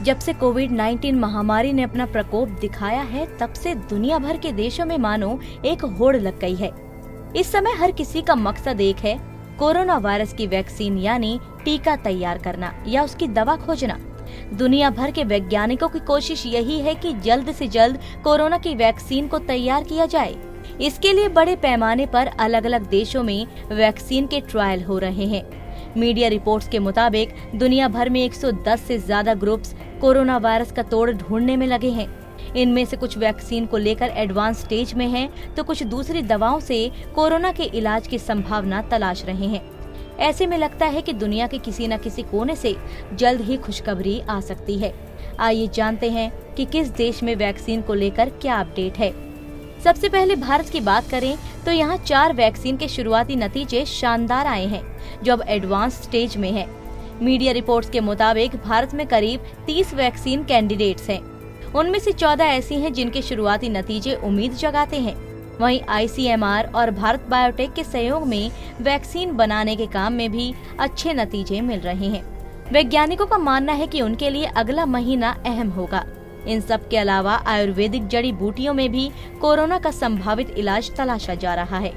जब से कोविड-19 महामारी ने अपना प्रकोप दिखाया है, तब से दुनिया भर के देशों में मानो एक होड़ लग गई है। इस समय हर किसी का मकसद एक है, कोरोना वायरस की वैक्सीन यानी टीका तैयार करना या उसकी दवा खोजना। दुनिया भर के वैज्ञानिकों की कोशिश यही है कि जल्द से जल्द कोरोना की वैक्सीन को तैयार किया जाए। इसके लिए बड़े पैमाने पर अलग अलग देशों में वैक्सीन के ट्रायल हो रहे हैं। मीडिया रिपोर्ट्स के मुताबिक दुनिया भर में 110 से ज्यादा ग्रुप्स कोरोना वायरस का तोड़ ढूंढने में लगे हैं। इनमें से कुछ वैक्सीन को लेकर एडवांस स्टेज में हैं, तो कुछ दूसरी दवाओं से कोरोना के इलाज की संभावना तलाश रहे हैं। ऐसे में लगता है कि दुनिया के किसी न किसी कोने से जल्द ही खुशखबरी आ सकती है। आइए जानते हैं कि किस देश में वैक्सीन को लेकर क्या अपडेट है। सबसे पहले भारत की बात करें तो यहाँ 4 वैक्सीन के शुरुआती नतीजे शानदार आए हैं, जो अब एडवांस स्टेज में है। मीडिया रिपोर्ट्स के मुताबिक भारत में करीब 30 वैक्सीन कैंडिडेट्स हैं। उनमें से 14 ऐसी हैं जिनके शुरुआती नतीजे उम्मीद जगाते हैं। वहीं ICMR और भारत बायोटेक के सहयोग में वैक्सीन बनाने के काम में भी अच्छे नतीजे मिल रहे हैं। वैज्ञानिकों का मानना है कि उनके लिए अगला महीना अहम होगा। इन सब के अलावा आयुर्वेदिक जड़ी बूटियों में भी कोरोना का संभावित इलाज तलाशा जा रहा है।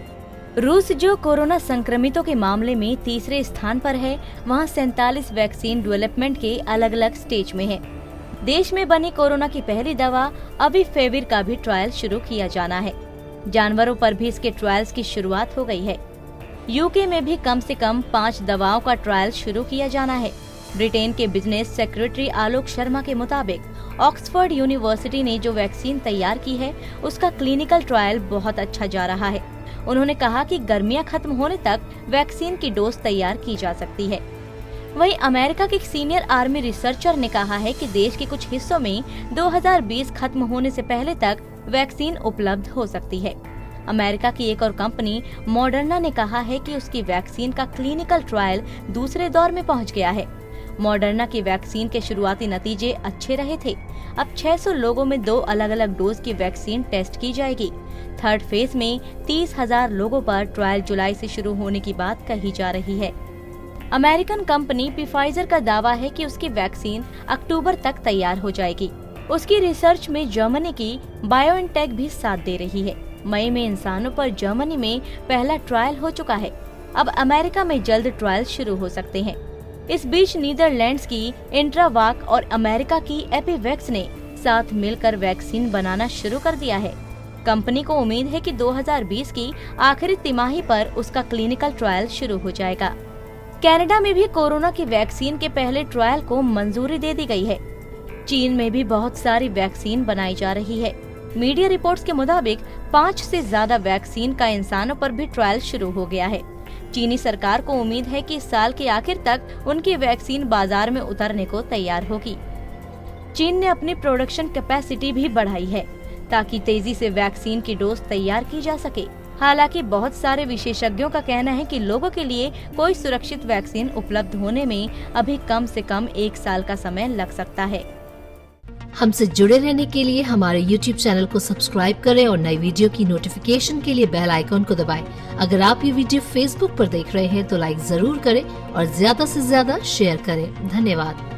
रूस, जो कोरोना संक्रमितों के मामले में तीसरे स्थान पर है, वहाँ 47 वैक्सीन डेवलपमेंट के अलग अलग स्टेज में है। देश में बनी कोरोना की पहली दवा अविफेविर का भी ट्रायल शुरू किया जाना है। जानवरों पर भी इसके ट्रायल्स की शुरुआत हो गई है। यूके में भी कम से कम 5 दवाओं का ट्रायल शुरू किया जाना है। ब्रिटेन के बिजनेस सेक्रेटरी आलोक शर्मा के मुताबिक ऑक्सफोर्ड यूनिवर्सिटी ने जो वैक्सीन तैयार की है, उसका क्लिनिकल ट्रायल बहुत अच्छा जा रहा है। उन्होंने कहा कि गर्मियां खत्म होने तक वैक्सीन की डोज तैयार की जा सकती है। वहीं अमेरिका के एक सीनियर आर्मी रिसर्चर ने कहा है कि देश के कुछ हिस्सों में 2020 खत्म होने से पहले तक वैक्सीन उपलब्ध हो सकती है। अमेरिका की एक और कंपनी मॉडर्ना ने कहा है कि उसकी वैक्सीन का क्लिनिकल ट्रायल दूसरे दौर में पहुंच गया है। मॉडर्ना की वैक्सीन के शुरुआती नतीजे अच्छे रहे थे। अब 600 लोगों में 2 अलग अलग डोज की वैक्सीन टेस्ट की जाएगी। थर्ड फेज में 30,000 लोगों पर ट्रायल जुलाई से शुरू होने की बात कही जा रही है। अमेरिकन कंपनी पिफाइजर का दावा है कि उसकी वैक्सीन अक्टूबर तक तैयार हो जाएगी। उसकी रिसर्च में जर्मनी की बायोएनटेक भी साथ दे रही है। मई में इंसानों पर जर्मनी में पहला ट्रायल हो चुका है। अब अमेरिका में जल्द ट्रायल शुरू हो सकते हैं। इस बीच नीदरलैंड्स की इंट्रावाक और अमेरिका की एपीवैक्स ने साथ मिलकर वैक्सीन बनाना शुरू कर दिया है। कंपनी को उम्मीद है कि 2020 की आखिरी तिमाही पर उसका क्लिनिकल ट्रायल शुरू हो जाएगा। कनाडा में भी कोरोना की वैक्सीन के पहले ट्रायल को मंजूरी दे दी गई है। चीन में भी बहुत सारी वैक्सीन बनाई जा रही है। मीडिया रिपोर्ट्स के मुताबिक 5 से ज्यादा वैक्सीन का इंसानों पर भी ट्रायल शुरू हो गया है। चीनी सरकार को उम्मीद है कि इस साल के आखिर तक उनकी वैक्सीन बाजार में उतरने को तैयार होगी। चीन ने अपनी प्रोडक्शन कैपेसिटी भी बढ़ाई है ताकि तेजी से वैक्सीन की डोज तैयार की जा सके। हालांकि बहुत सारे विशेषज्ञों का कहना है कि लोगों के लिए कोई सुरक्षित वैक्सीन उपलब्ध होने में अभी कम से कम 1 साल का समय लग सकता है। हमसे जुड़े रहने के लिए हमारे YouTube चैनल को सब्सक्राइब करें और नई वीडियो की नोटिफिकेशन के लिए बेल आइकॉन को दबाएं। अगर आप ये वीडियो Facebook पर देख रहे हैं तो लाइक जरूर करें और ज्यादा से ज्यादा शेयर करें। धन्यवाद।